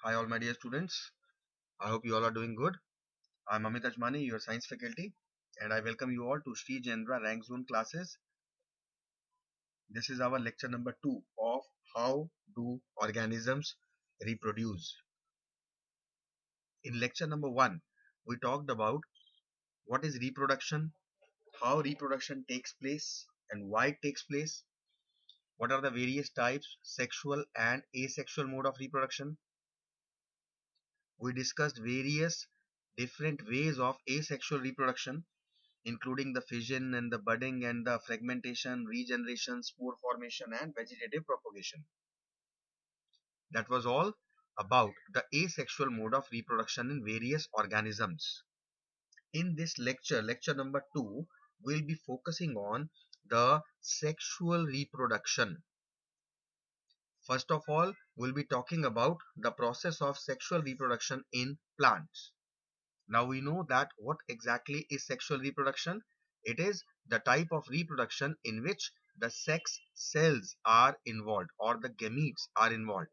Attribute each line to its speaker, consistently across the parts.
Speaker 1: Hi all my dear students. I hope you all are doing good. I'm Amit Ajmani, your science faculty, and I welcome you all to Sri Jendra Rank Zone classes. This is our lecture number 2 of how do organisms reproduce. In lecture number 1, we talked about what is reproduction, how reproduction takes place and why it takes place, what are the various types, sexual and asexual mode of reproduction. We discussed various different ways of asexual reproduction including the fission and the budding and the fragmentation, regeneration, spore formation and vegetative propagation. That was all about the asexual mode of reproduction in various organisms. In this lecture, lecture number 2, we'll be focusing on the sexual reproduction. First of all, we'll be talking about the process of sexual reproduction in plants. Now we know that what exactly is sexual reproduction. It is the type of reproduction in which the sex cells are involved or the gametes are involved.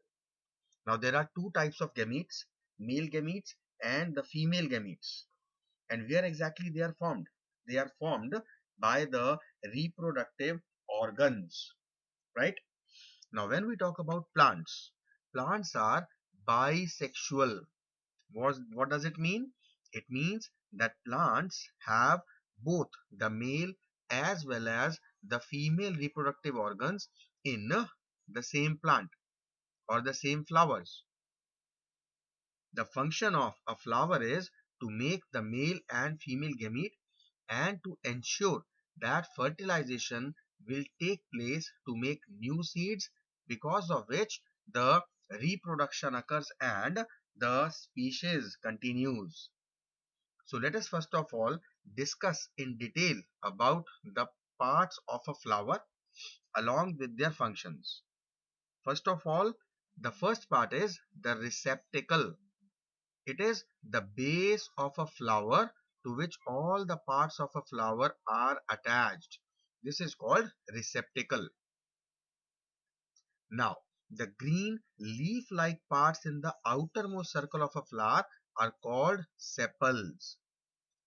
Speaker 1: Now there are two types of gametes, male gametes and the female gametes. And where exactly they are formed? They are formed by the reproductive organs, right? Now when we talk about plants, plants are bisexual. What does it mean? It means that plants have both the male as well as the female reproductive organs in the same plant or the same flowers. The function of a flower is to make the male and female gamete and to ensure that fertilization will take place to make new seeds, because of which the reproduction occurs and the species continues. So let us first of all discuss in detail about the parts of a flower along with their functions. First of all, the first part is the receptacle. It is the base of a flower to which all the parts of a flower are attached. This is called receptacle. Now, the green leaf-like parts in the outermost circle of a flower are called sepals,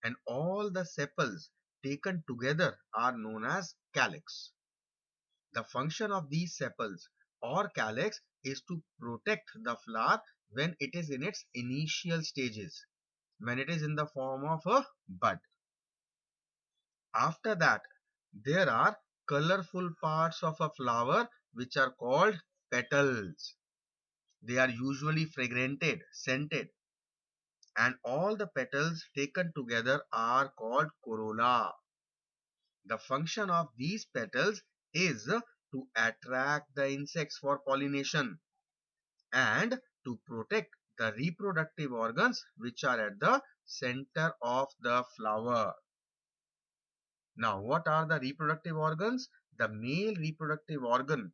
Speaker 1: and all the sepals taken together are known as calyx. The function of these sepals or calyx is to protect the flower when it is in its initial stages, when it is in the form of a bud. After that, there are colorful parts of a flower which are called petals. They are usually fragmented, scented, and all the petals taken together are called corolla. The function of these petals is to attract the insects for pollination and to protect the reproductive organs which are at the center of the flower. Now, what are the reproductive organs? The male reproductive organ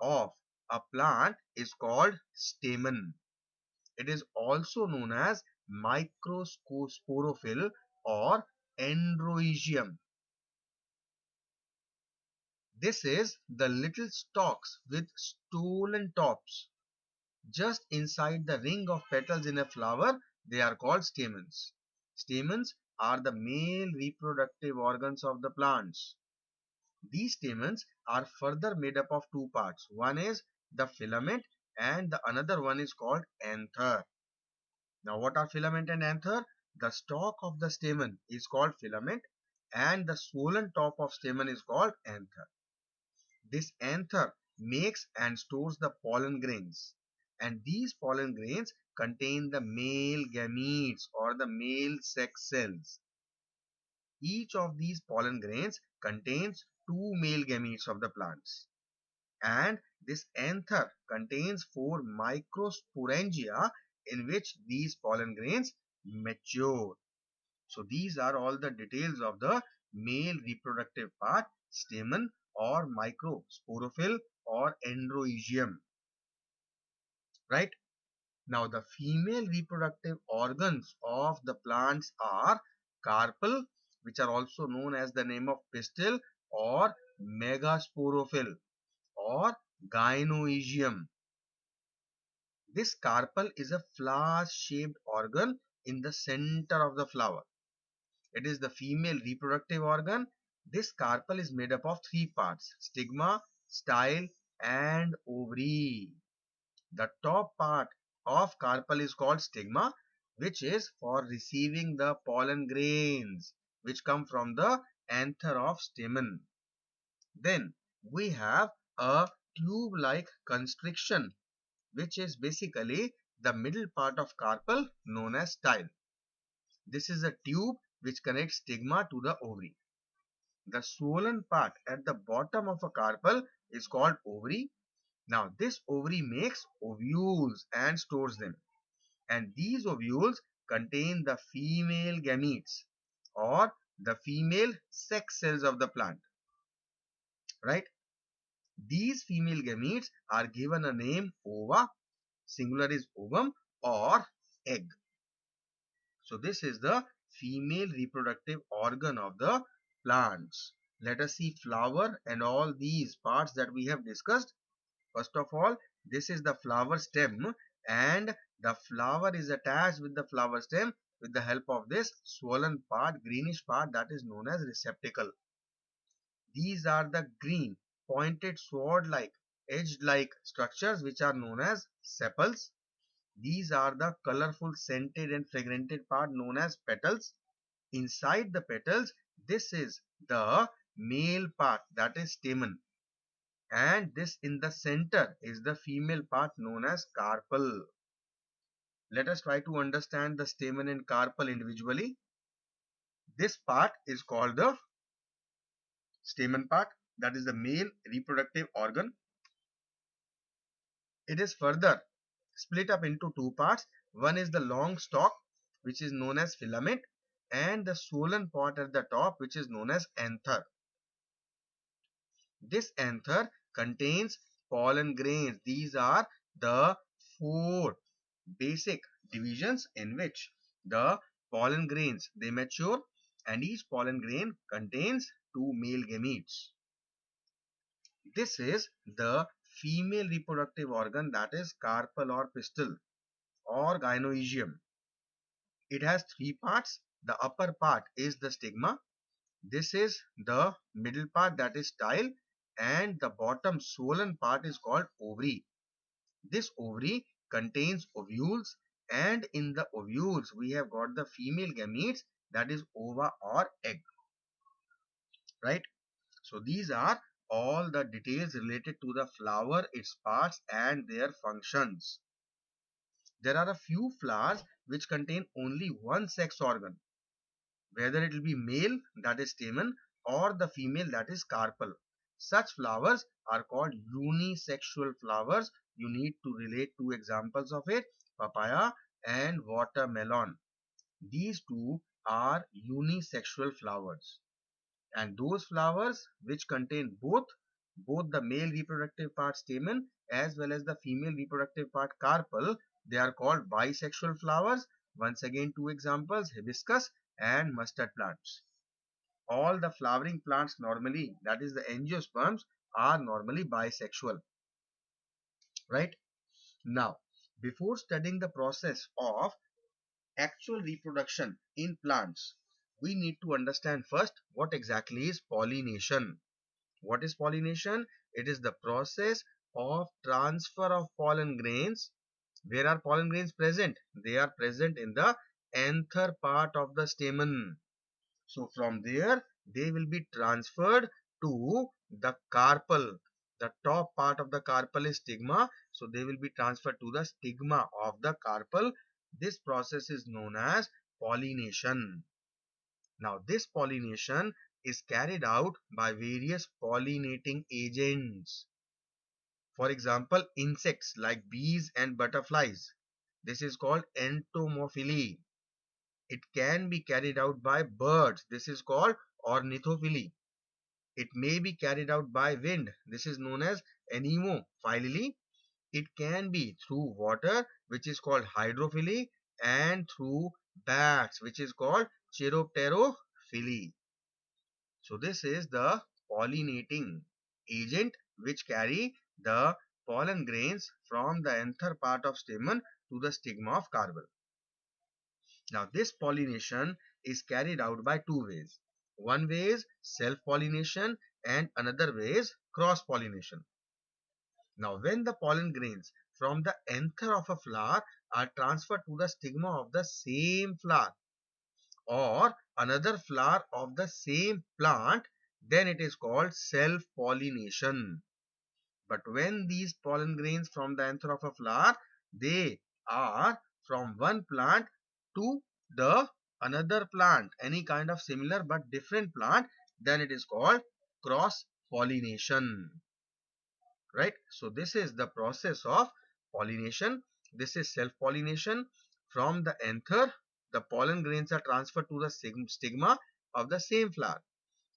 Speaker 1: of a plant is called stamen. It is also known as microsporophyll or androecium. This is the little stalks with stolon tops. Just inside the ring of petals in a flower, they are called stamens. Stamens are the male reproductive organs of the plants. These stamens are further made up of two parts. One is the filament and the another one is called anther. Now what are filament and anther? The stalk of the stamen is called filament and the swollen top of stamen is called anther. This anther makes and stores the pollen grains, and these pollen grains contain the male gametes or the male sex cells. Each of these pollen grains contains two male gametes of the plants, and this anther contains four microsporangia in which these pollen grains mature. So these are all the details of the male reproductive part, stamen or microsporophyll or androecium. Right? Now the female reproductive organs of the plants are carpel, which are also known as the name of pistil, or megasporophyll or gynoecium. This carpel is a flower-shaped organ in the center of the flower. It is the female reproductive organ. This carpel is made up of three parts: stigma, style, and ovary. The top part of carpel is called stigma, which is for receiving the pollen grains which come from the anther of stamen. Then we have a tube-like constriction, which is basically the middle part of carpel known as style. This is a tube which connects stigma to the ovary. The swollen part at the bottom of a carpel is called ovary. Now this ovary makes ovules and stores them. And these ovules contain the female gametes or the female sex cells of the plant. Right? These female gametes are given a name ova, singular is ovum, or egg. So this is the female reproductive organ of the plants. Let us see flower and all these parts that we have discussed. First of all, this is the flower stem, and the flower is attached with the flower stem with the help of this swollen part, greenish part, that is known as receptacle. These are the green, pointed sword-like, edged-like structures which are known as sepals. These are the colorful, scented and fragranted part known as petals. Inside the petals, this is the male part, that is stamen. And this in the center is the female part known as carpel. Let us try to understand the stamen and carpel individually. This part is called the stamen part, that is the male reproductive organ. It is further split up into two parts. One is the long stalk, which is known as filament, and the swollen part at the top, which is known as anther. This anther contains pollen grains. These are the four basic divisions in which the pollen grains they mature, and each pollen grain contains two male gametes. This is the female reproductive organ, that is carpel or pistil or gynoecium. It has three parts. The upper part is the stigma. This is the middle part, that is style, and the bottom swollen part is called ovary. This ovary contains ovules, and in the ovules we have got the female gametes, that is ova or egg. Right? So these are all the details related to the flower, its parts and their functions. There are a few flowers which contain only one sex organ, whether it will be male, that is stamen, or the female, that is carpel. Such flowers are called unisexual flowers. You need to relate two examples of it: papaya and watermelon. These two are unisexual flowers. And those flowers which contain both the male reproductive part stamen as well as the female reproductive part carpel, they are called bisexual flowers. Once again, two examples: hibiscus and mustard plants. All the flowering plants normally, that is the angiosperms, are normally bisexual. Right? Now, before studying the process of actual reproduction in plants, we need to understand first what exactly is pollination. What is pollination? It is the process of transfer of pollen grains. Where are pollen grains present? They are present in the anther part of the stamen. So from there they will be transferred to the carpel. The top part of the carpel is stigma, so they will be transferred to the stigma of the carpel. This process is known as pollination. Now this pollination is carried out by various pollinating agents. For example, insects like bees and butterflies. This is called entomophily. It can be carried out by birds. This is called ornithophily. It may be carried out by wind. This is known as anemophily. It can be through water, which is called hydrophily, and through bats, which is called chiropterophily. So this is the pollinating agent which carry the pollen grains from the anther part of stamen to the stigma of carpel. Now this pollination is carried out by two ways. One way is self-pollination and another way is cross-pollination. Now when the pollen grains from the anther of a flower are transferred to the stigma of the same flower or another flower of the same plant, then it is called self-pollination. But when these pollen grains from the anther of a flower, they are from one plant to the another plant, any kind of similar but different plant, then it is called cross pollination. Right? So this is the process of pollination. This is self pollination. From the anther, the pollen grains are transferred to the stigma of the same flower.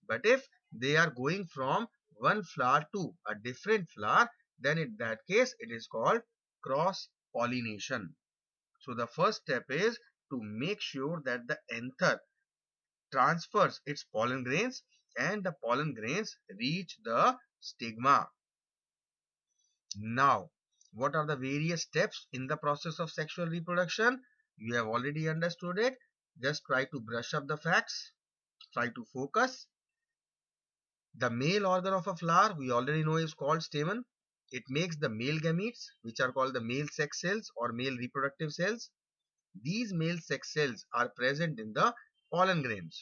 Speaker 1: But if they are going from one flower to a different flower, then in that case it is called cross pollination. So the first step is to make sure that the anther transfers its pollen grains and the pollen grains reach the stigma. Now, what are the various steps in the process of sexual reproduction? You have already understood it. Just try to brush up the facts. Try to focus. The male organ of a flower, we already know, is called stamen. It makes the male gametes, which are called the male sex cells or male reproductive cells. These male sex cells are present in the pollen grains.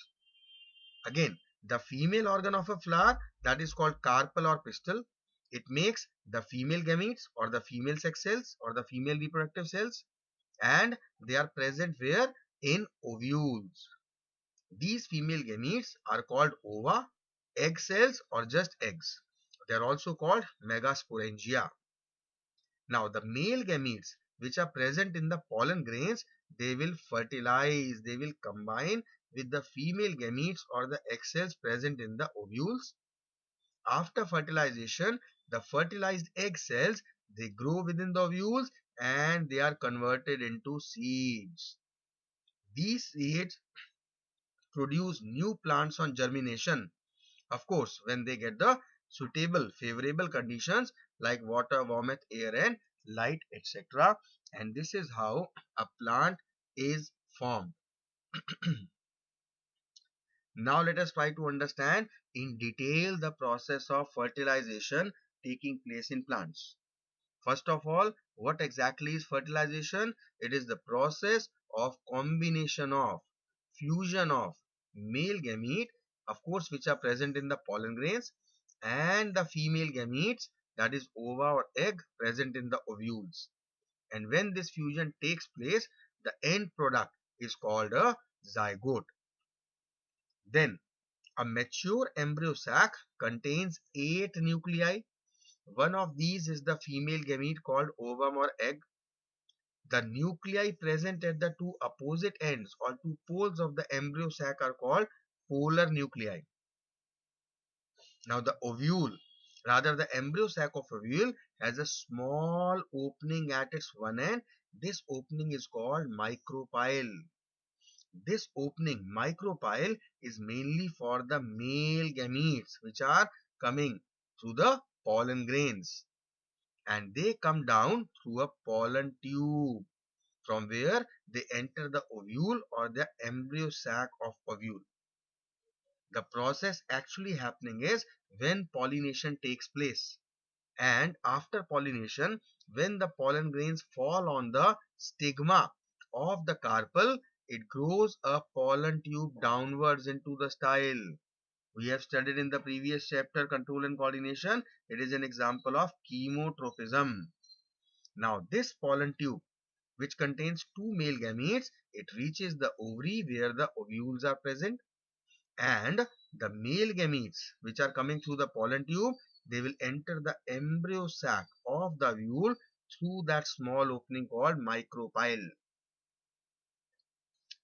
Speaker 1: Again, the female organ of a flower, that is called carpel or pistil. It makes the female gametes or the female sex cells or the female reproductive cells, and they are present where? In ovules. These female gametes are called ova, egg cells or just eggs. They are also called megasporangia. Now the male gametes which are present in the pollen grains, they will fertilize, they will combine with the female gametes or the egg cells present in the ovules. After fertilization, the fertilized egg cells, they grow within the ovules and they are converted into seeds. These seeds produce new plants on germination. Of course, when they get the suitable, favorable conditions like water, warmth, air and light, etc. And this is how a plant is formed. Now let us try to understand in detail the process of fertilization taking place in plants. First of all, what exactly is fertilization? It is the process of combination of, fusion of male gamete, of course, which are present in the pollen grains, and the female gametes, that is ova or egg, present in the ovules. And when this fusion takes place, the end product is called a zygote. Then a mature embryo sac contains 8 nuclei. One of these is the female gamete called ovum or egg. The nuclei present at the two opposite ends or two poles of the embryo sac are called polar nuclei. Now the ovule, rather the embryo sac of ovule, has a small opening at its one end. This opening is called micropyle. This opening, micropyle, is mainly for the male gametes which are coming through the pollen grains, and they come down through a pollen tube from where they enter the ovule or the embryo sac of ovule. The process actually happening is when pollination takes place, and after pollination, when the pollen grains fall on the stigma of the carpel, it grows a pollen tube downwards into the style. We have studied in the previous chapter control and coordination. It is an example of chemotropism. Now this pollen tube, which contains two male gametes, it reaches the ovary where the ovules are present, and the male gametes which are coming through the pollen tube, they will enter the embryo sac of the ovule through that small opening called micropyle.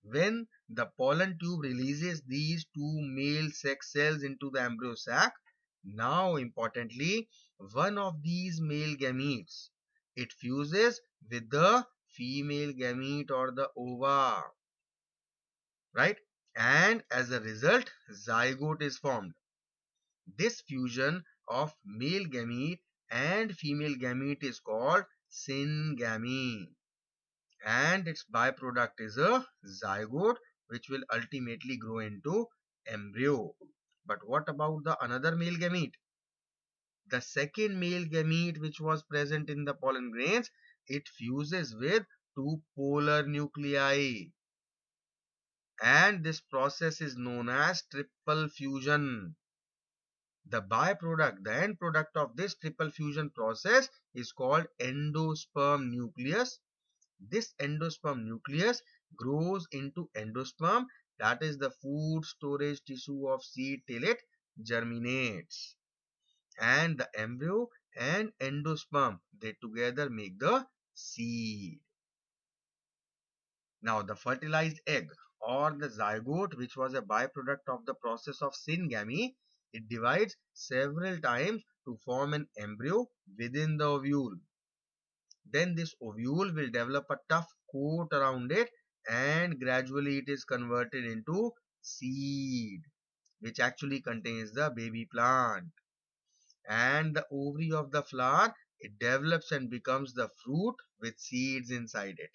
Speaker 1: When the pollen tube releases these two male sex cells into the embryo sac, now importantly, one of these male gametes, it fuses with the female gamete or the ova, right? And as a result, zygote is formed. This fusion of male gamete and female gamete is called syngamy, and its byproduct is a zygote which will ultimately grow into embryo. But what about the another male gamete? The second male gamete which was present in the pollen grains, it fuses with two polar nuclei, and this process is known as triple fusion. The end product of this triple fusion process is called endosperm nucleus. This endosperm nucleus grows into endosperm, that is the food storage tissue of seed till it germinates. And the embryo and endosperm, they together make the seed. Now the fertilized egg or the zygote, which was a byproduct of the process of syngamy, it divides several times to form an embryo within the ovule. Then this ovule will develop a tough coat around it, and gradually it is converted into seed, which actually contains the baby plant. And the ovary of the flower, it develops and becomes the fruit with seeds inside it.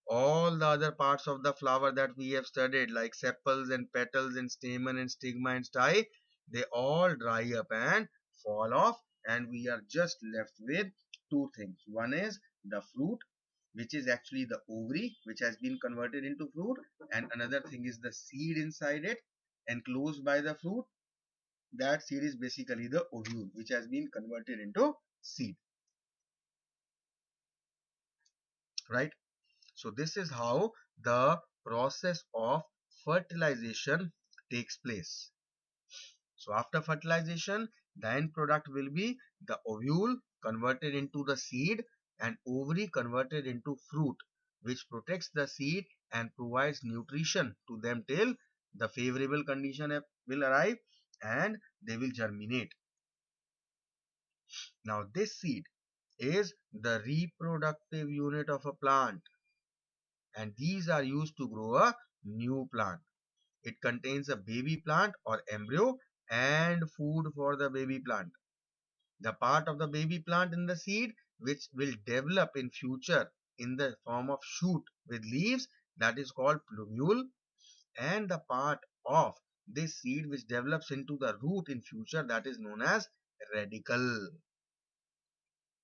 Speaker 1: All the other parts of the flower that we have studied, like sepals and petals and stamen and stigma and style, they all dry up and fall off, and we are just left with two things. One is the fruit, which is actually the ovary which has been converted into fruit, and another thing is the seed inside it enclosed by the fruit. That seed is basically the ovule which has been converted into seed, right? So this is how the process of fertilization takes place. So after fertilization, the end product will be the ovule converted into the seed and ovary converted into fruit, which protects the seed and provides nutrition to them till the favorable condition will arrive and they will germinate. Now this seed is the reproductive unit of a plant, and these are used to grow a new plant. It contains a baby plant or embryo and food for the baby plant. The part of the baby plant in the seed which will develop in future in the form of shoot with leaves, that is called plumule, and the part of this seed which develops into the root in future, that is known as radicle.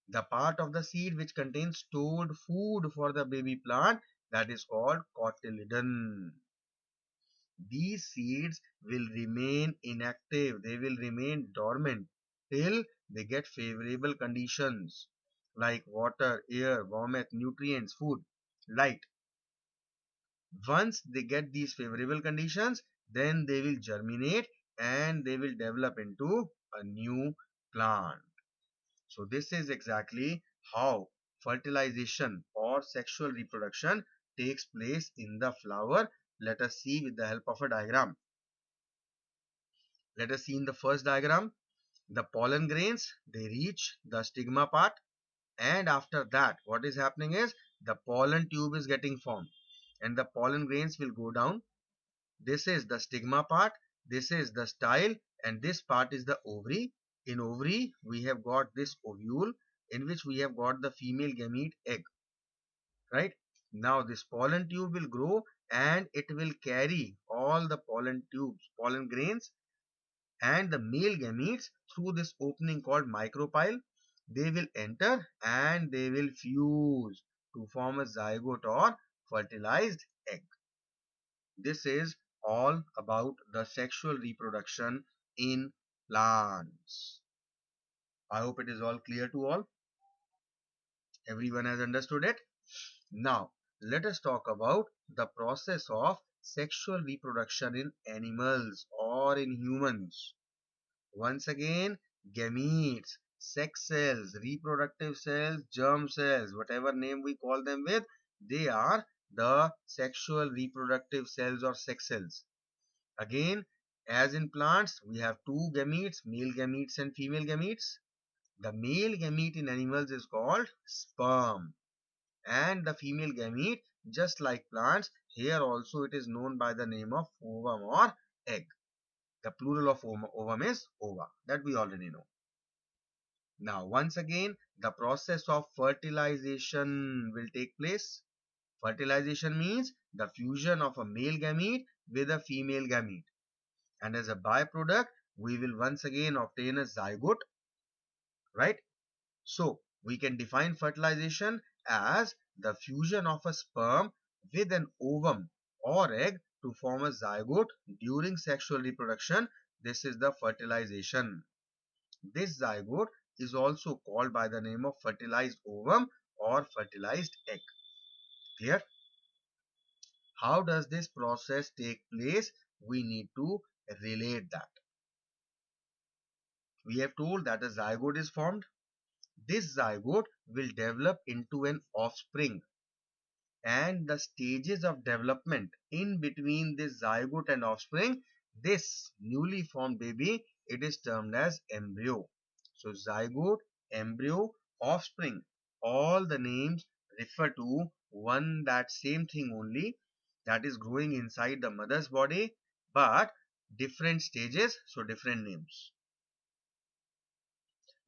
Speaker 1: The part of the seed which contains stored food for the baby plant, that is called cotyledon. These seeds will remain inactive, they will remain dormant till they get favorable conditions like water, air, warmth, nutrients, food, light. Once they get these favorable conditions, then they will germinate and they will develop into a new plant. So this is exactly how fertilization or sexual reproduction takes place in the flower. Let us see with the help of a diagram. Let us see in the first diagram, the pollen grains, they reach the stigma part, and after that what is happening is the pollen tube is getting formed and the pollen grains will go down. This is the stigma part, this is the style, and this part is the ovary. In ovary we have got this ovule in which we have got the female gamete egg, right? Now this pollen tube will grow and it will carry all the pollen tubes, pollen grains, and the male gametes through this opening called micropyle. They will enter and they will fuse to form a zygote or fertilized egg. This is all about the sexual reproduction in plants. I hope it is all clear to all. Everyone has understood it. Now, let us talk about the process of sexual reproduction in animals or in humans. Once again, gametes, sex cells, reproductive cells, germ cells, whatever name we call them with, they are the sexual reproductive cells or sex cells. Again, as in plants, we have two gametes, male gametes and female gametes. The male gamete in animals is called sperm, and the female gamete, just like plants, here also it is known by the name of ovum or egg. The plural of ovum is ova, that we already know. Now, once again, the process of fertilization will take place. Fertilization means the fusion of a male gamete with a female gamete. And as a byproduct, we will once again obtain a zygote, right? So, we can define fertilization as the fusion of a sperm with an ovum or egg to form a zygote during sexual reproduction. This is the fertilization. This zygote is also called by the name of fertilized ovum or fertilized egg. Clear? How does this process take place? We need to relate that. We have told that a zygote is formed. This zygote will develop into an offspring, and the stages of development in between this zygote and offspring, this newly formed baby, it is termed as embryo. So zygote, embryo, offspring, all the names refer to one that same thing only, that is growing inside the mother's body, but different stages, so different names.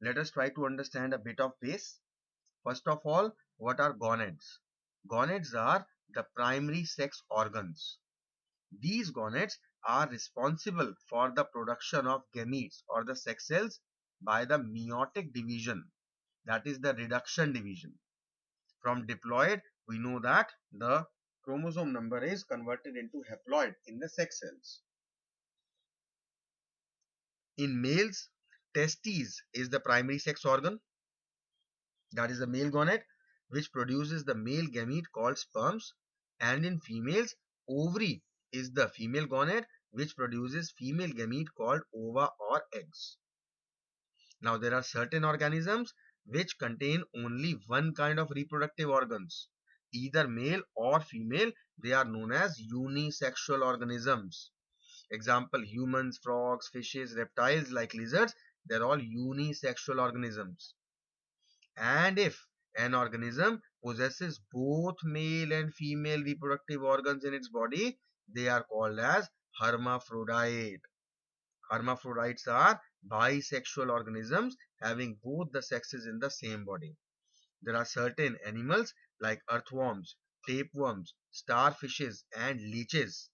Speaker 1: Let us try to understand a bit of base. First of all, what are gonads? Gonads are the primary sex organs. These gonads are responsible for the production of gametes or the sex cells by the meiotic division, that is the reduction division. From diploid, we know that the chromosome number is converted into haploid in the sex cells. In males, testes is the primary sex organ, that is the male gonad, which produces the male gamete called sperms, and in females, ovary is the female gonad, which produces female gamete called ova or eggs. Now, there are certain organisms which contain only one kind of reproductive organs, either male or female. They are known as unisexual organisms. Example, humans, frogs, fishes, reptiles like lizards, they're all unisexual organisms. And if an organism possesses both male and female reproductive organs in its body, they are called as hermaphrodite. Hermaphrodites are bisexual organisms having both the sexes in the same body. There are certain animals like earthworms, tapeworms, starfishes, and leeches.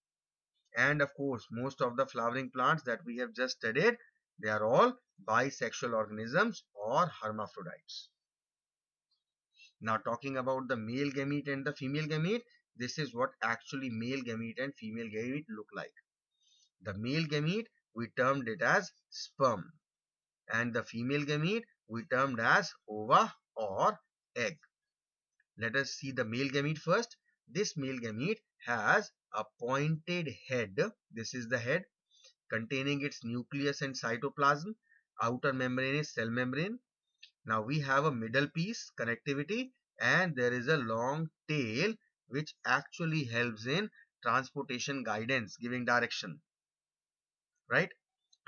Speaker 1: And of course, most of the flowering plants that we have just studied, they are all bisexual organisms or hermaphrodites. Now, talking about the male gamete and the female gamete, this is what actually male gamete and female gamete look like. The male gamete, we termed it as sperm, and the female gamete, we termed as ova or egg. Let us see the male gamete first. This male gamete has a pointed head. This is the head containing its nucleus and cytoplasm. Outer membrane is cell membrane. Now we have a middle piece, connectivity, and there is a long tail which actually helps in transportation guidance, giving direction, right?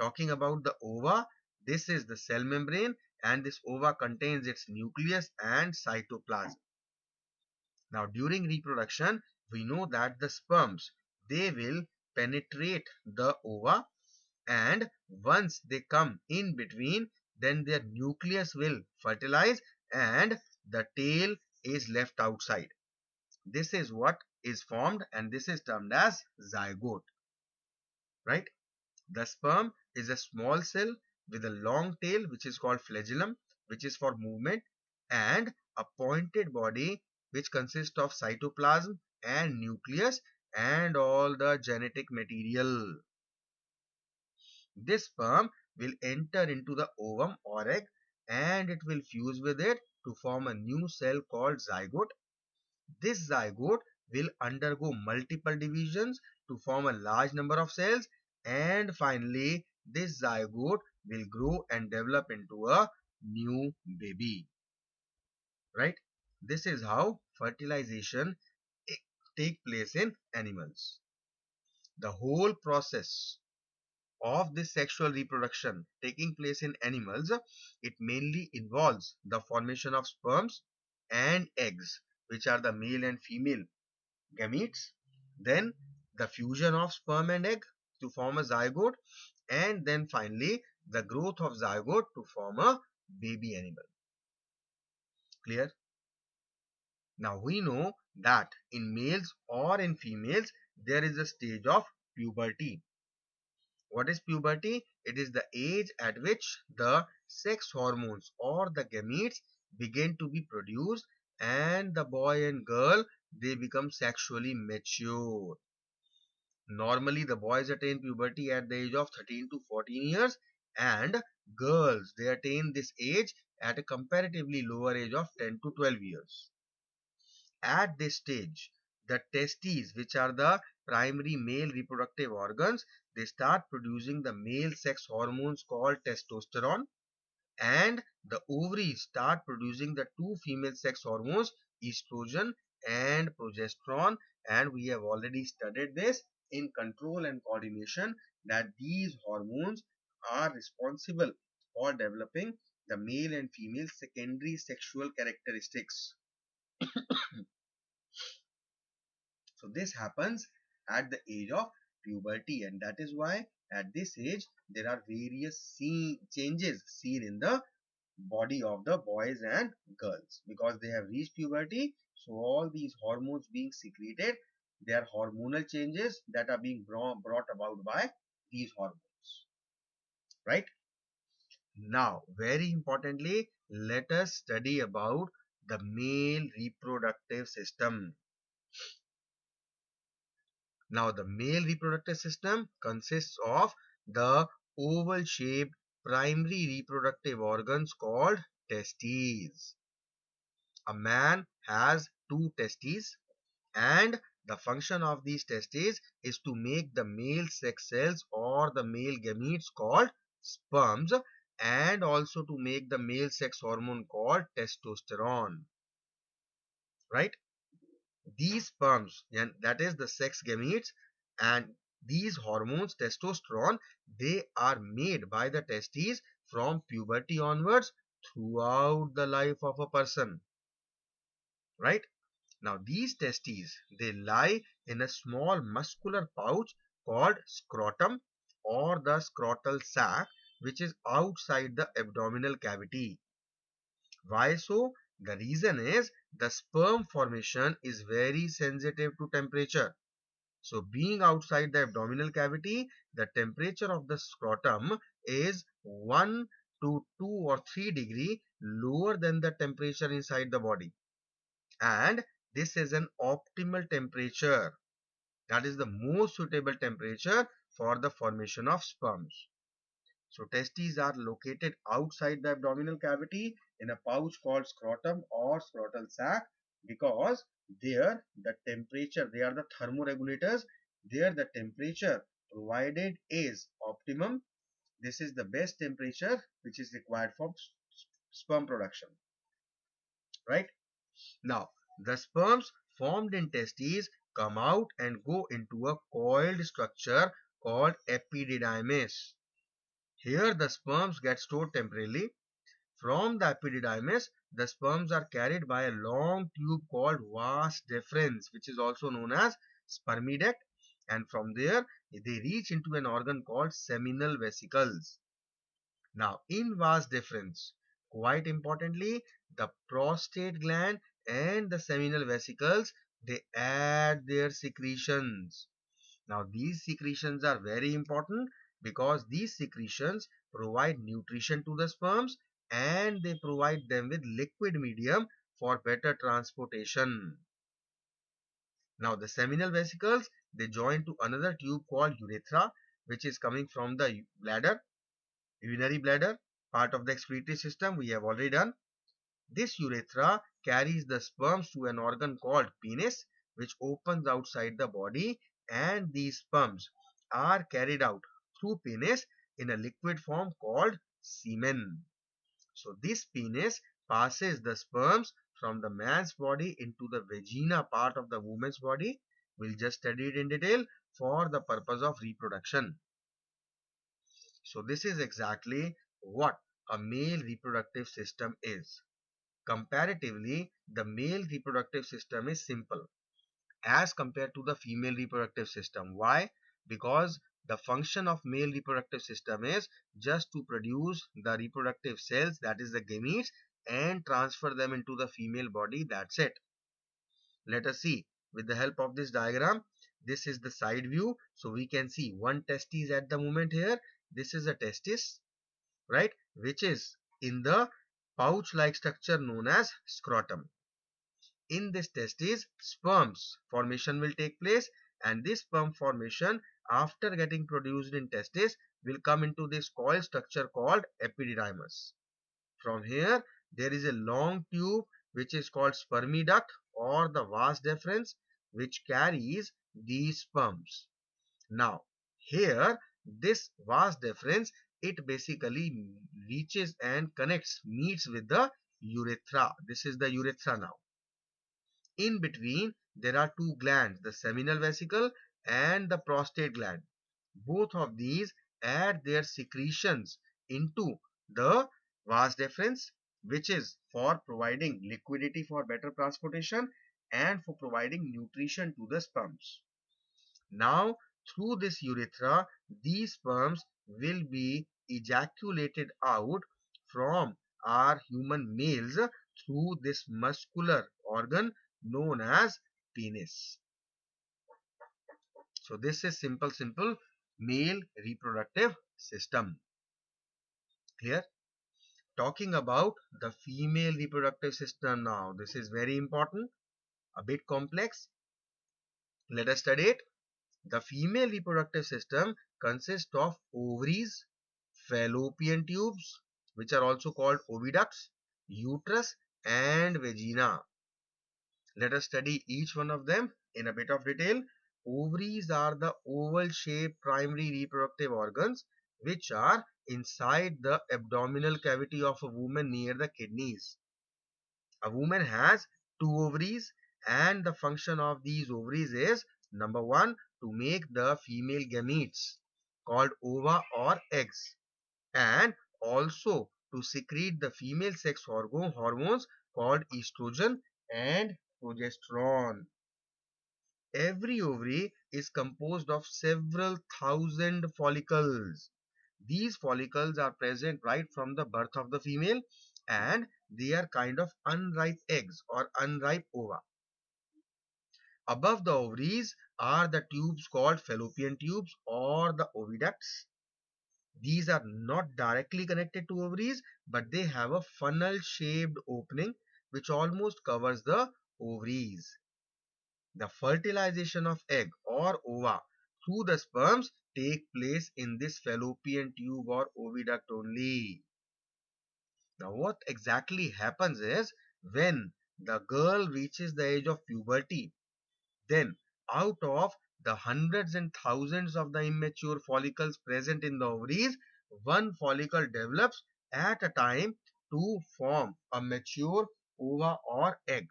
Speaker 1: Talking about the ova, this is the cell membrane, and this ova contains its nucleus and cytoplasm. Now during reproduction, we know that the sperms, they will penetrate the ova, and once they come in between, then their nucleus will fertilize and the tail is left outside. This is what is formed, and this is termed as zygote, right? The sperm is a small cell with a long tail which is called flagellum, which is for movement, and a pointed body which consists of cytoplasm and nucleus and all the genetic material. This sperm will enter into the ovum or egg, and it will fuse with it to form a new cell called zygote. This zygote will undergo multiple divisions to form a large number of cells, and finally this zygote will grow and develop into a new baby, right? This is how fertilization take place in animals. The whole process of this sexual reproduction taking place in animals, it mainly involves the formation of sperms and eggs, which are the male and female gametes, then the fusion of sperm and egg to form a zygote, and then finally the growth of zygote to form a baby animal. Clear? Now we know that in males or in females there is a stage of puberty. What is puberty? It is the age at which the sex hormones or the gametes begin to be produced, and the boy and girl, they become sexually mature. Normally the boys attain puberty at the age of 13 to 14 years, and girls, they attain this age at a comparatively lower age of 10 to 12 years. At this stage, the testes, which are the primary male reproductive organs, they start producing the male sex hormones called testosterone, and the ovaries start producing the two female sex hormones, estrogen and progesterone. And we have already studied this in control and coordination, that these hormones are responsible for developing the male and female secondary sexual characteristics. So this happens at the age of puberty, and that is why at this age there are various changes seen in the body of the boys and girls, because they have reached puberty. So all these hormones being secreted, they are hormonal changes that are being brought about by these hormones, right? Now, very importantly, let us study about the male reproductive system. Now, the male reproductive system consists of the oval shaped primary reproductive organs called testes. A man has two testes, and the function of these testes is to make the male sex cells or the male gametes called sperms, and also to make the male sex hormone called testosterone, right? These sperms, and that is the sex gametes, and these hormones testosterone, they are made by the testes from puberty onwards throughout the life of a person, right? Now these testes, they lie in a small muscular pouch called scrotum or the scrotal sac, which is outside the abdominal cavity. Why so? The reason is the sperm formation is very sensitive to temperature. So being outside the abdominal cavity, the temperature of the scrotum is 1 to 2 or 3 degree lower than the temperature inside the body. And this is an optimal temperature. That is the most suitable temperature for the formation of sperms. So testes are located outside the abdominal cavity in a pouch called scrotum or scrotal sac, because there the temperature, they are the thermoregulators, there the temperature provided is optimum. This is the best temperature which is required for sperm production, right? Now, the sperms formed in testes come out and go into a coiled structure called epididymis. Here, the sperms get stored temporarily. From the epididymis, the sperms are carried by a long tube called vas deferens, which is also known as spermidact, and from there they reach into an organ called seminal vesicles. Now, in vas deferens, quite importantly, the prostate gland and the seminal vesicles, they add their secretions. Now, these secretions are very important because these secretions provide nutrition to the sperms, and they provide them with liquid medium for better transportation. Now, the seminal vesicles, they join to another tube called urethra, which is coming from the bladder, urinary bladder, part of the excretory system we have already done. This urethra carries the sperms to an organ called penis, which opens outside the body, and these sperms are carried out through penis in a liquid form called semen. So this penis passes the sperms from the man's body into the vagina part of the woman's body. We'll just study it in detail for the purpose of reproduction. So this is exactly what a male reproductive system is. Comparatively, the male reproductive system is simple as compared to the female reproductive system. Why? Because the function of male reproductive system is just to produce the reproductive cells, that is the gametes, and transfer them into the female body. That's it. Let us see with the help of this diagram. This is the side view, so we can see one testis at the moment here. This is a testis, right, which is in the pouch like structure known as scrotum. In this testis, sperms formation will take place, and this sperm formation, after getting produced in testis, will come into this coil structure called epididymis. From here, there is a long tube which is called spermiduct or the vas deferens, which carries these sperms. Now, here, this vas deferens, it basically reaches and meets with the urethra. This is the urethra now. In between, there are two glands, the seminal vesicle and the prostate gland. Both of these add their secretions into the vas deferens, which is for providing liquidity for better transportation and for providing nutrition to the sperms. Now, through this urethra, these sperms will be ejaculated out from our human males through this muscular organ known as penis. So this is simple male reproductive system. Here, talking about the female reproductive system now. This is very important, a bit complex. Let us study it. The female reproductive system consists of ovaries, fallopian tubes, which are also called oviducts, uterus, and vagina. Let us study each one of them in a bit of detail. Ovaries are the oval-shaped primary reproductive organs which are inside the abdominal cavity of a woman near the kidneys. A woman has two ovaries, and the function of these ovaries is number one, to make the female gametes called ova or eggs, and also to secrete the female sex hormones called estrogen and progesterone. Every ovary is composed of several thousand follicles. These follicles are present right from the birth of the female, and they are kind of unripe eggs or unripe ova. Above the ovaries are the tubes called fallopian tubes or the oviducts. These are not directly connected to ovaries, but they have a funnel-shaped opening which almost covers the ovaries. The fertilization of egg or ova through the sperms take place in this fallopian tube or oviduct only. Now what exactly happens is, when the girl reaches the age of puberty, then out of the hundreds and thousands of the immature follicles present in the ovaries, one follicle develops at a time to form a mature ova or egg.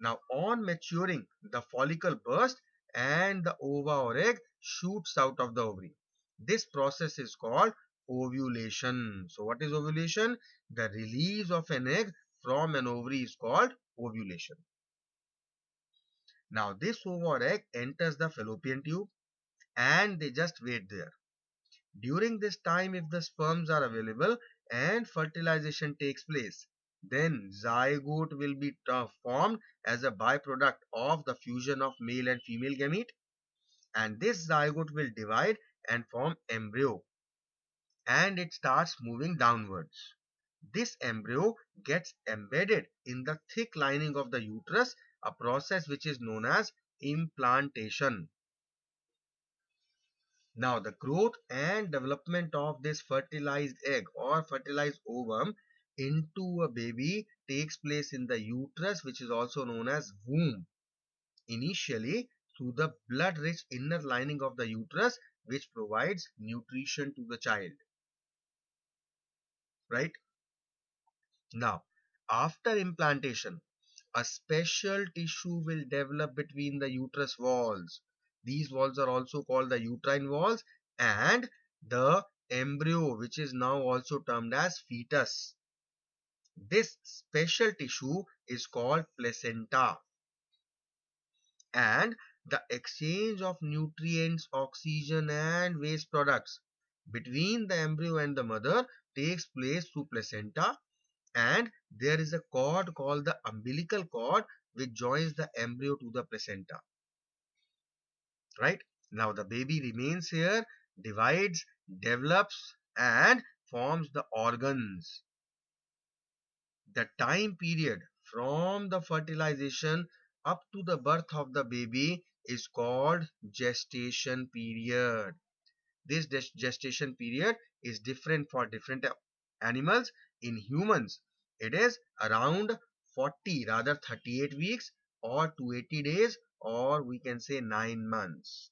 Speaker 1: Now, on maturing, the follicle bursts and the ova or egg shoots out of the ovary. This process is called ovulation. So, what is ovulation? The release of an egg from an ovary is called ovulation. Now, this ova or egg enters the fallopian tube and they just wait there. During this time, if the sperms are available and fertilization takes place, then zygote will be formed as a byproduct of the fusion of male and female gamete, and this zygote will divide and form embryo, and it starts moving downwards. This embryo gets embedded in the thick lining of the uterus, a process which is known as implantation. Now, the growth and development of this fertilized egg or fertilized ovum into a baby takes place in the uterus, which is also known as womb. Initially, through the blood-rich inner lining of the uterus, which provides nutrition to the child. Right? Now, after implantation, a special tissue will develop between the uterus walls. These walls are also called the uterine walls, and the embryo, which is now also termed as fetus. This special tissue is called placenta, and the exchange of nutrients, oxygen and waste products between the embryo and the mother takes place through placenta, and there is a cord called the umbilical cord which joins the embryo to the placenta. Right? Now the baby remains here, divides, develops and forms the organs. The time period from the fertilization up to the birth of the baby is called gestation period. This gestation period is different for different animals. In humans, it is around 40, rather 38 weeks or 280 days, or we can say 9 months.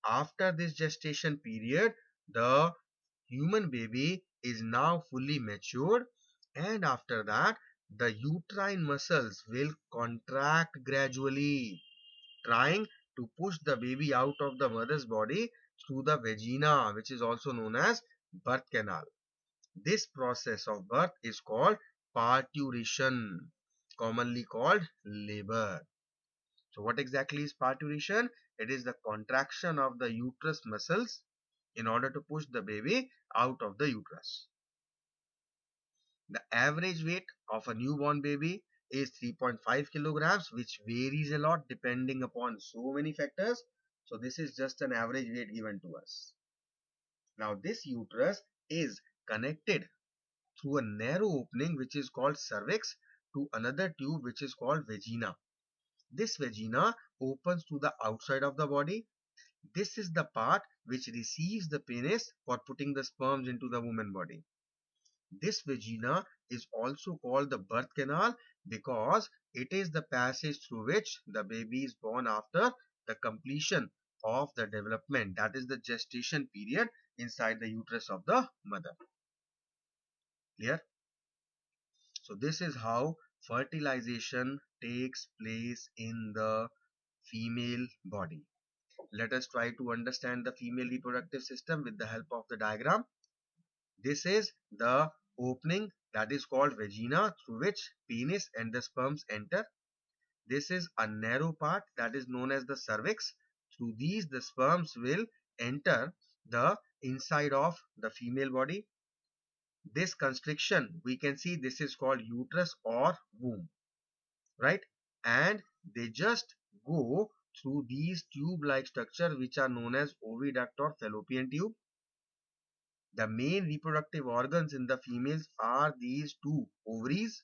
Speaker 1: After this gestation period, the human baby is now fully matured, and after that, the uterine muscles will contract gradually, trying to push the baby out of the mother's body through the vagina, which is also known as birth canal. This process of birth is called parturition, commonly called labor. So what exactly is parturition? It is the contraction of the uterus muscles in order to push the baby out of the uterus. The average weight of a newborn baby is 3.5 kilograms, which varies a lot depending upon so many factors. So this is just an average weight given to us. Now this uterus is connected through a narrow opening which is called cervix to another tube which is called vagina. This vagina opens to the outside of the body. This is the part which receives the penis for putting the sperms into the woman body. This vagina is also called the birth canal because it is the passage through which the baby is born after the completion of the development, that is the gestation period inside the uterus of the mother. Clear? So this is how fertilization takes place in the female body. Let us try to understand the female reproductive system with the help of the diagram. This is the opening that is called vagina through which penis and the sperms enter. This is a narrow part that is known as the cervix. Through these the sperms will enter the inside of the female body. This constriction, we can see this is called uterus or womb, right? And they just go through these tube-like structure which are known as oviduct or fallopian tube. The main reproductive organs in the females are these two ovaries.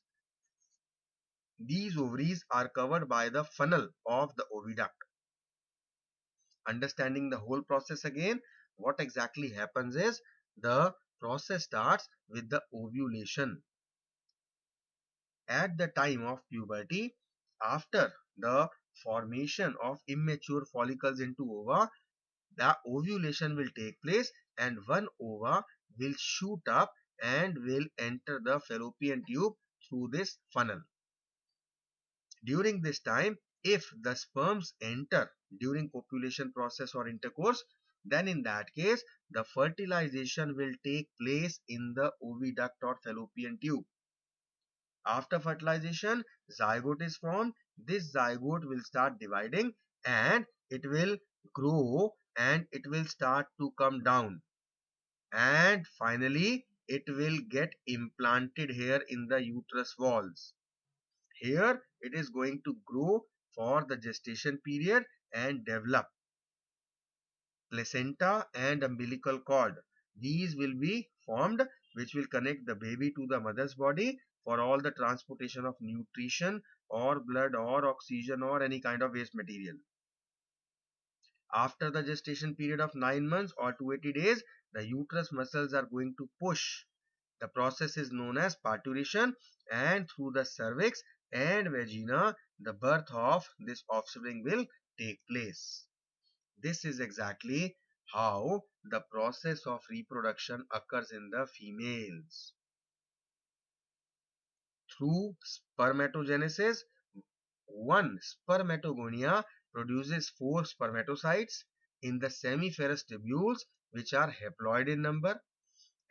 Speaker 1: These ovaries are covered by the funnel of the oviduct. Understanding the whole process again, what exactly happens is the process starts with the ovulation. At the time of puberty, after the formation of immature follicles into ova, the ovulation will take place and one ova will shoot up and will enter the fallopian tube through this funnel. During this time, if the sperms enter during copulation process or intercourse, then in that case, the fertilization will take place in the oviduct or fallopian tube. After fertilization, zygote is formed. This zygote will start dividing and it will grow and it will start to come down. And finally, it will get implanted here in the uterus walls. Here, it is going to grow for the gestation period and develop. Placenta and umbilical cord, these will be formed which will connect the baby to the mother's body for all the transportation of nutrition or blood or oxygen or any kind of waste material. After the gestation period of 9 months or 280 days, the uterus muscles are going to push. The process is known as parturition, and through the cervix and vagina, the birth of this offspring will take place. This is exactly how the process of reproduction occurs in the females. Through spermatogenesis, one spermatogonia produces 4 spermatocytes in the semiferous tubules which are haploid in number,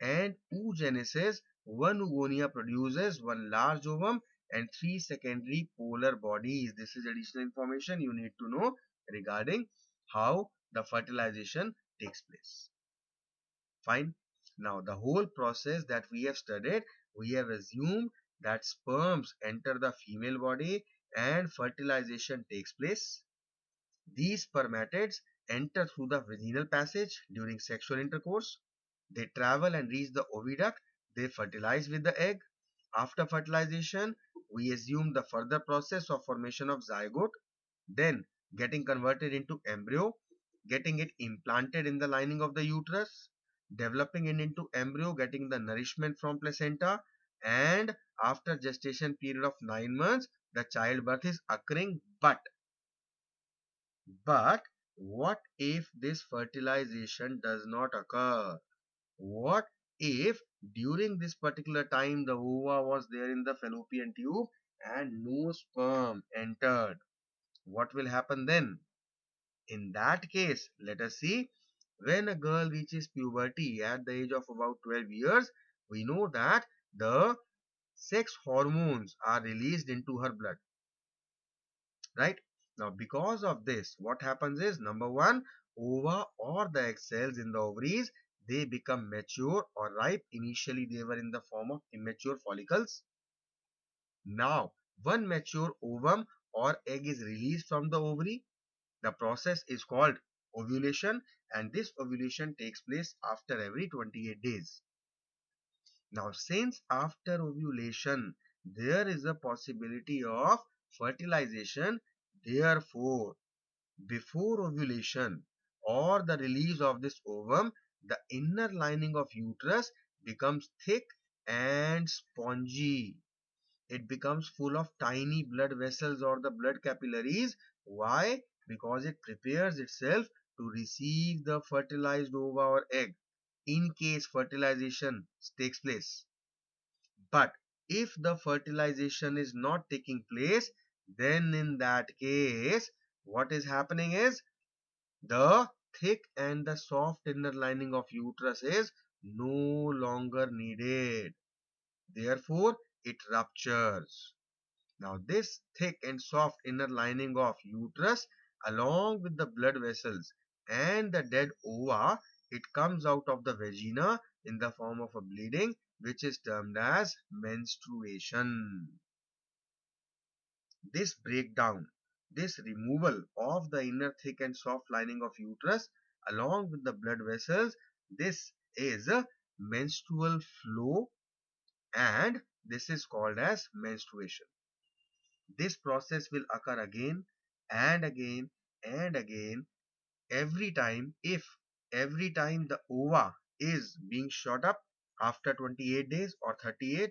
Speaker 1: and oogenesis, one oogonia produces one large ovum and 3 secondary polar bodies. This is additional information you need to know regarding how the fertilization takes place. Fine. Now the whole process that we have studied, we have assumed that sperms enter the female body and fertilization takes place. These spermatids enter through the vaginal passage during sexual intercourse. They travel and reach the oviduct. They fertilize with the egg. After fertilization, we assume the further process of formation of zygote, then getting converted into embryo, getting it implanted in the lining of the uterus, developing it into embryo, getting the nourishment from placenta, and after gestation period of 9 months, the childbirth is occurring. But what if this fertilization does not occur? What if during this particular time the ova was there in the fallopian tube and no sperm entered? What will happen then? In that case, let us see, when a girl reaches puberty at the age of about 12 years, we know that the sex hormones are released into her blood, right? Now, because of this, what happens is, number one, ova or the egg cells in the ovaries, they become mature or ripe. Initially, they were in the form of immature follicles. Now, one mature ovum or egg is released from the ovary. The process is called ovulation, and this ovulation takes place after every 28 days. Now, since after ovulation there is a possibility of fertilization, therefore, before ovulation or the release of this ovum, the inner lining of uterus becomes thick and spongy. It becomes full of tiny blood vessels or the blood capillaries. Why? Because it prepares itself to receive the fertilized ova or egg in case fertilization takes place. But if the fertilization is not taking place, then in that case, what is happening is the thick and the soft inner lining of uterus is no longer needed. Therefore, it ruptures. Now, this thick and soft inner lining of uterus, along with the blood vessels and the dead ova, it comes out of the vagina in the form of a bleeding, which is termed as menstruation. This breakdown, this removal of the inner thick and soft lining of uterus, along with the blood vessels, this is a menstrual flow, and this is called as menstruation. This process will occur again and again and again every time if every time the ova is being shot up after 28 days or 38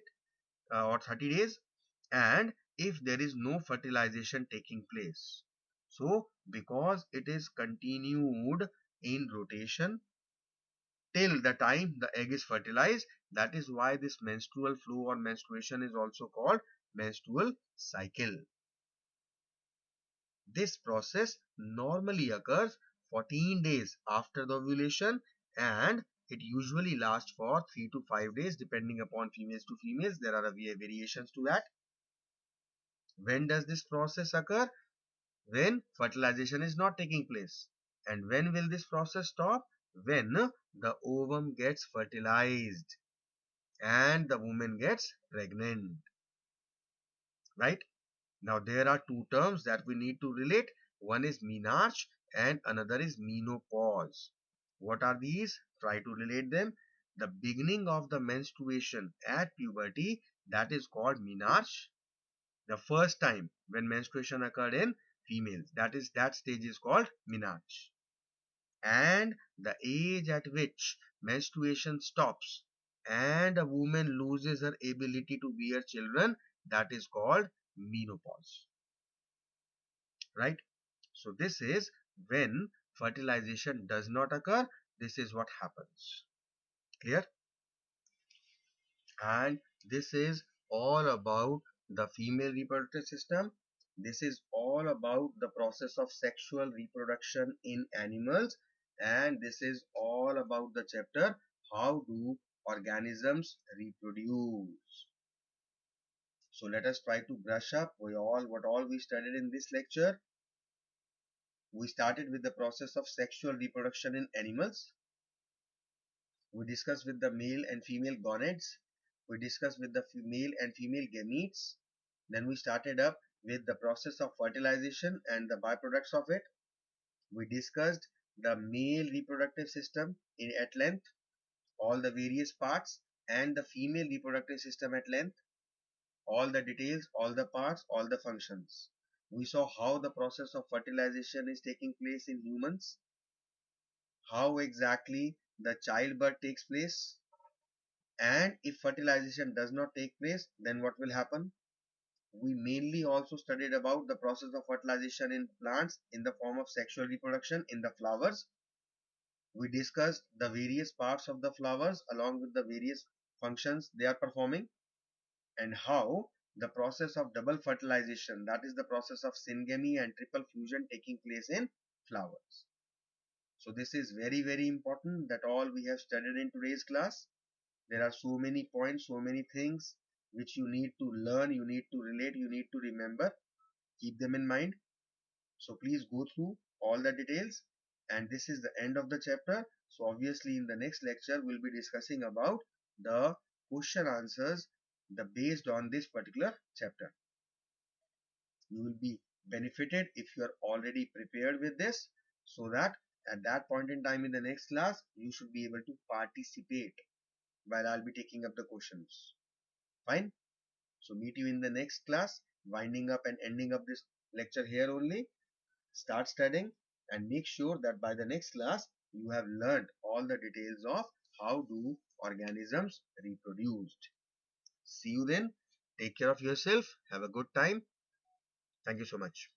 Speaker 1: or 30 days, and if there is no fertilization taking place. So because it is continued in rotation till the time the egg is fertilized, that is why this menstrual flow or menstruation is also called menstrual cycle. This process normally occurs 14 days after the ovulation, and it usually lasts for 3 to 5 days depending upon females to females. There are variations to that. When does this process occur? When fertilization is not taking place. And when will this process stop? When the ovum gets fertilized and the woman gets pregnant. Right? Now there are two terms that we need to relate. One is menarche and another is menopause. What are these? Try to relate them. The beginning of the menstruation at puberty, that is called menarche. The first time when menstruation occurred in females, that stage is called menarche. And the age at which menstruation stops and a woman loses her ability to bear children, that is called menopause. Right? So this is when fertilization does not occur. This is what happens. Clear? And this is all about the female reproductive system. This is all about the process of sexual reproduction in animals, and this is all about the chapter how do organisms reproduce. So let us try to brush up what all we studied in this lecture. We started with the process of sexual reproduction in animals. We discussed with the male and female gonads. We discussed with the male and female gametes. Then we started up with the process of fertilization and the byproducts of it. We discussed the male reproductive system at length, all the various parts, and the female reproductive system at length, all the details, all the parts, all the functions. We saw how the process of fertilization is taking place in humans, how exactly the childbirth takes place, and if fertilization does not take place, then what will happen. We mainly also studied about the process of fertilization in plants in the form of sexual reproduction in the flowers. We discussed the various parts of the flowers along with the various functions they are performing, and how the process of double fertilization, that is the process of syngamy and triple fusion, taking place in flowers. So this is very, very important that all we have studied in today's class. There are so many points, so many things which you need to learn, you need to relate, you need to remember. Keep them in mind. So please go through all the details. And this is the end of the chapter. So obviously in the next lecture we'll be discussing about the question answers based on this particular chapter. You will be benefited if you are already prepared with this, so that at that point in time in the next class you should be able to participate while I'll be taking up the questions. Fine. So meet you in the next class. Winding up and ending up this lecture here only. Start studying and make sure that by the next class you have learned all the details of how do organisms reproduced. See you then. Take care of yourself. Have a good time. Thank you so much.